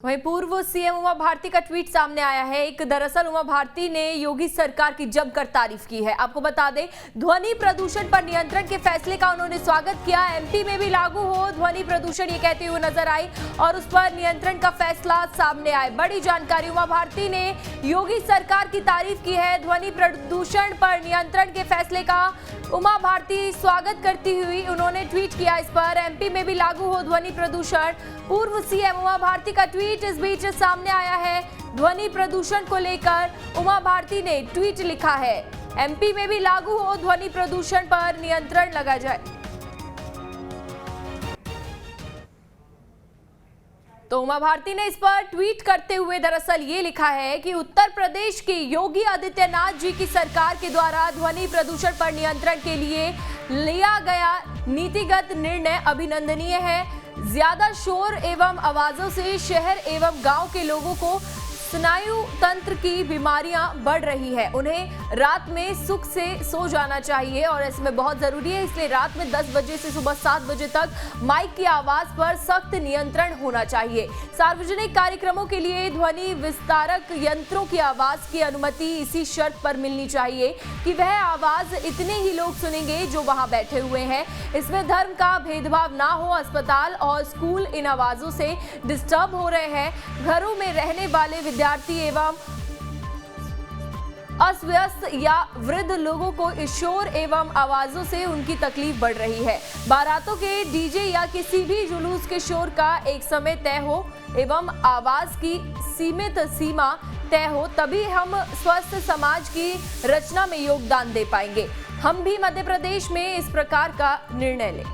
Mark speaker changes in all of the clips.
Speaker 1: वहीं पूर्व सीएम उमा भारती का ट्वीट सामने आया है। दरअसल उमा भारती ने योगी सरकार की जमकर तारीफ की है। आपको बता दें, ध्वनि प्रदूषण पर नियंत्रण के फैसले का उन्होंने स्वागत किया। एमपी में भी लागू हो ध्वनि प्रदूषण, ये कहते हुए नजर आई और उस पर नियंत्रण का फैसला सामने आए। बड़ी जानकारी, उमा भारती ने योगी सरकार की तारीफ की है। ध्वनि प्रदूषण पर नियंत्रण के फैसले का उमा भारती स्वागत करती हुई उन्होंने ट्वीट किया। इस पर एमपी में भी लागू हो ध्वनि प्रदूषण। पूर्व सीएम उमा भारती का ट्वीट इस बीच सामने आया है। ध्वनि प्रदूषण को लेकर उमा भारती ने ट्वीट लिखा है, एमपी में भी लागू हो ध्वनि प्रदूषण पर नियंत्रण लगा जाए। तो उमा भारती ने इस पर ट्वीट करते हुए दरअसल ये लिखा है कि उत्तर प्रदेश की योगी आदित्यनाथ जी की सरकार के द्वारा ध्वनि प्रदूषण पर नियंत्रण के लिए लिया गया नीतिगत निर्णय अभिनंदनीय है। ज्यादा शोर एवं आवाजों से शहर एवं गांव के लोगों को स्नायु तंत्र की बीमारियां बढ़ रही है। उन्हें रात में सुख से सो जाना चाहिए और इसमें बहुत जरूरी है। इसलिए रात में 10 बजे से सुबह 7 बजे तक माइक की आवाज पर सख्त नियंत्रण होना चाहिए। सार्वजनिक कार्यक्रमों के लिए ध्वनि विस्तारक यंत्रों की आवाज की अनुमति इसी शर्त पर मिलनी चाहिए कि वह आवाज इतने ही लोग सुनेंगे जो वहां बैठे हुए हैं। इसमें धर्म का भेदभाव ना हो। अस्पताल और स्कूल इन आवाजों से डिस्टर्ब हो रहे हैं। घरों में रहने वाले विद्यार्थी एवं अस्वस्थ या वृद्ध लोगों को इस शोर एवं आवाजों से उनकी तकलीफ बढ़ रही है। बारातों के डीजे या किसी भी जुलूस के शोर का एक समय तय हो एवं आवाज की सीमित सीमा तय हो, तभी हम स्वस्थ समाज की रचना में योगदान दे पाएंगे। हम भी मध्य प्रदेश में इस प्रकार का निर्णय लें।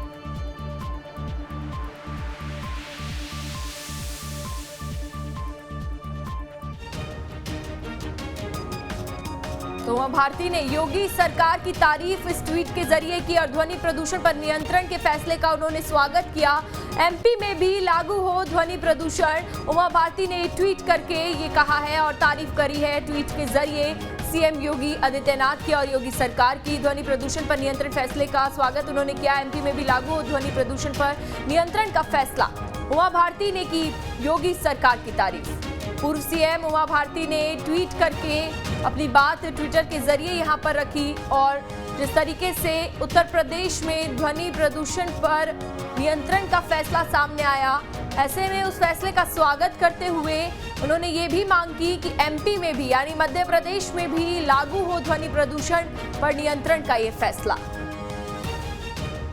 Speaker 1: तो उमा भारती ने योगी सरकार की तारीफ इस ट्वीट के जरिए की और ध्वनि प्रदूषण पर नियंत्रण के फैसले का उन्होंने स्वागत किया। एमपी में भी लागू हो ध्वनि प्रदूषण, उमा भारती ने ट्वीट करके ये कहा है और तारीफ करी है। ट्वीट के जरिए सीएम योगी आदित्यनाथ की और योगी सरकार की ध्वनि प्रदूषण पर नियंत्रण फैसले का स्वागत उन्होंने किया। एमपी में भी लागू हो ध्वनि प्रदूषण पर नियंत्रण का फैसला, उमा भारती ने की योगी सरकार की तारीफ। पूर्व सीएम उमा भारती ने ट्वीट करके अपनी बात ट्विटर के जरिए यहां पर रखी और जिस तरीके से उत्तर प्रदेश में ध्वनि प्रदूषण पर नियंत्रण का फैसला सामने आया, ऐसे में उस फैसले का स्वागत करते हुए उन्होंने ये भी मांग की कि एमपी में भी यानी मध्य प्रदेश में भी लागू हो ध्वनि प्रदूषण पर नियंत्रण का ये फैसला।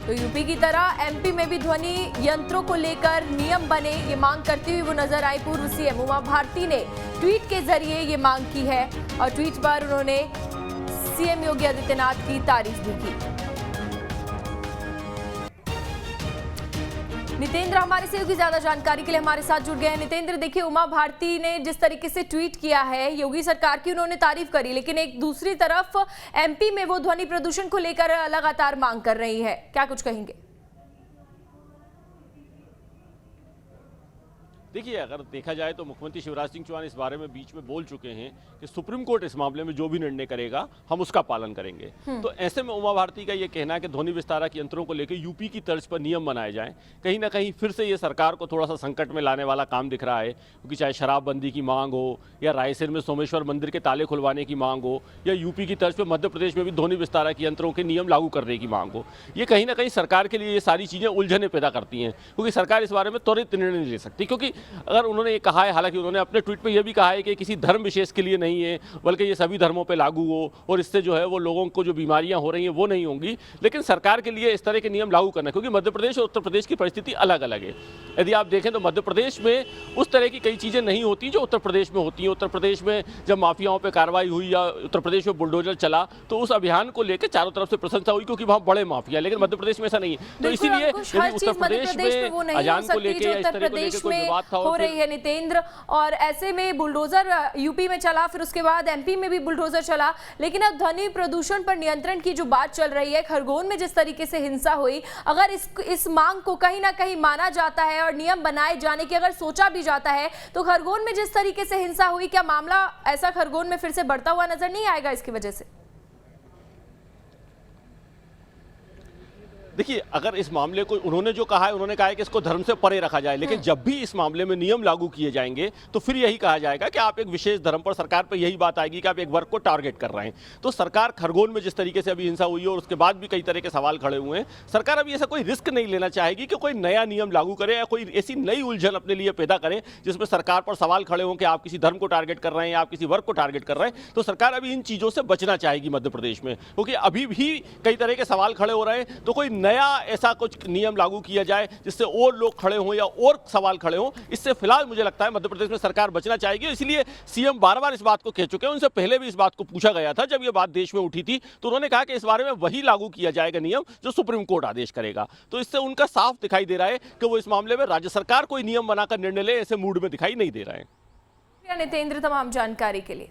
Speaker 1: तो यूपी की तरह एमपी में भी ध्वनि यंत्रों को लेकर नियम बने, ये मांग करती हुई वो नजर आई। पूर्व सीएम उमा भारती ने ट्वीट के जरिए ये मांग की है और ट्वीट पर उन्होंने सीएम योगी आदित्यनाथ की तारीफ भी की। नितेंद्र हमारे सहयोगी ज्यादा जानकारी के लिए हमारे साथ जुड़ गए हैं। नितेंद्र, देखिए, उमा भारती ने जिस तरीके से ट्वीट किया है, योगी सरकार की उन्होंने तारीफ करी, लेकिन एक दूसरी तरफ एमपी में वो ध्वनि प्रदूषण को लेकर लगातार मांग कर रही है। क्या कुछ कहेंगे?
Speaker 2: देखिए, अगर देखा जाए तो मुख्यमंत्री शिवराज सिंह चौहान इस बारे में बीच में बोल चुके हैं कि सुप्रीम कोर्ट इस मामले में जो भी निर्णय करेगा हम उसका पालन करेंगे। तो ऐसे में उमा भारती का ये कहना है कि ध्वनि विस्तारक यंत्रों को लेकर यूपी की तर्ज पर नियम बनाए जाएं, कहीं ना कहीं फिर से ये सरकार को थोड़ा सा संकट में लाने वाला काम दिख रहा है। क्योंकि चाहे शराबबंदी की मांग हो या रायसेन में सोमेश्वर मंदिर के ताले खुलवाने की मांग हो या यूपी की तर्ज पर मध्य प्रदेश में भी ध्वनि विस्तारक यंत्रों के नियम लागू करने की मांग हो, ये कहीं ना कहीं सरकार के लिए ये सारी चीज़ें उलझने पैदा करती हैं। क्योंकि सरकार इस बारे में त्वरित निर्णय नहीं ले सकती, क्योंकि अगर उन्होंने कहा है, हालांकि उन्होंने अपने ट्वीट में यह भी कहा है कि किसी धर्म विशेष के लिए नहीं है, बल्कि ये सभी धर्मों पे लागू हो और इससे जो है वो लोगों को जो बीमारियां हो रही हैं वो नहीं होंगी। लेकिन सरकार के लिए इस तरह के नियम लागू करना, क्योंकि मध्य प्रदेश और उत्तर प्रदेश की परिस्थिति अलग अलग है। यदि आप देखें तो मध्य प्रदेश में उस तरह की कई चीज़ें नहीं होती जो उत्तर प्रदेश में होती हैं। उत्तर प्रदेश में जब माफियाओं पर कार्रवाई हुई या उत्तर प्रदेश में बुलडोजर चला तो उस अभियान को लेकर चारों तरफ से प्रशंसा हुई, क्योंकि वहाँ बड़े माफिया, लेकिन मध्य प्रदेश में ऐसा नहीं है। तो इसीलिए उत्तर प्रदेश में अजान को लेकर इस तरह को लेकर कोई विवाद था
Speaker 1: हो रही है नितेंद्र, और ऐसे में बुलडोजर यूपी में चला, फिर उसके बाद एमपी में भी बुलडोजर चला। लेकिन अब ध्वनि प्रदूषण पर नियंत्रण की जो बात चल रही है, खरगोन में जिस तरीके से हिंसा हुई, अगर इस मांग को कहीं ना कहीं माना जाता है और नियम बनाए जाने की अगर सोचा भी जाता है, तो खरगोन में जिस तरीके से हिंसा हुई, क्या मामला ऐसा खरगोन में फिर से बढ़ता हुआ नजर नहीं आएगा इसकी वजह से?
Speaker 2: देखिए, अगर इस मामले को उन्होंने जो कहा है, उन्होंने कहा है कि इसको धर्म से परे रखा जाए, लेकिन जब भी इस मामले में नियम लागू किए जाएंगे तो फिर यही कहा जाएगा कि आप एक विशेष धर्म पर, सरकार पर यही बात आएगी कि आप एक वर्ग को टारगेट कर रहे हैं। तो सरकार खरगोन में जिस तरीके से अभी हिंसा हुई है और उसके बाद भी कई तरह के सवाल खड़े हुए हैं, सरकार अभी ऐसा कोई रिस्क नहीं लेना चाहेगी कि कोई नया नियम लागू करे या कोई ऐसी नई उलझन अपने लिए पैदा करें जिसमें सरकार पर सवाल खड़े हों कि आप किसी धर्म को टारगेट कर रहे हैं, आप किसी वर्ग को टारगेट कर रहे हैं। तो सरकार अभी इन चीजों से बचना चाहेगी मध्य प्रदेश में, क्योंकि अभी भी कई तरह के सवाल खड़े हो रहे हैं। तो कोई नया ऐसा कुछ नियम लागू किया जाए जिससे और लोग खड़े हों या और सवाल खड़े हों, इससे फिलहाल मुझे लगता है मध्य प्रदेश में सरकार बचना चाहेगी। इसलिए सीएम बार बार इस बात को कह चुके हैं। उनसे पहले भी इस बात को पूछा गया था जब यह बात देश में उठी थी, तो उन्होंने कहा कि इस बारे में वही लागू किया जाएगा नियम जो सुप्रीम कोर्ट आदेश करेगा। तो इससे उनका साफ दिखाई दे रहा है कि वो इस मामले में राज्य सरकार कोई नियम बनाकर निर्णय ले, ऐसे मूड में दिखाई नहीं दे रहा है।
Speaker 1: नितेंद्र, तमाम जानकारी के लिए।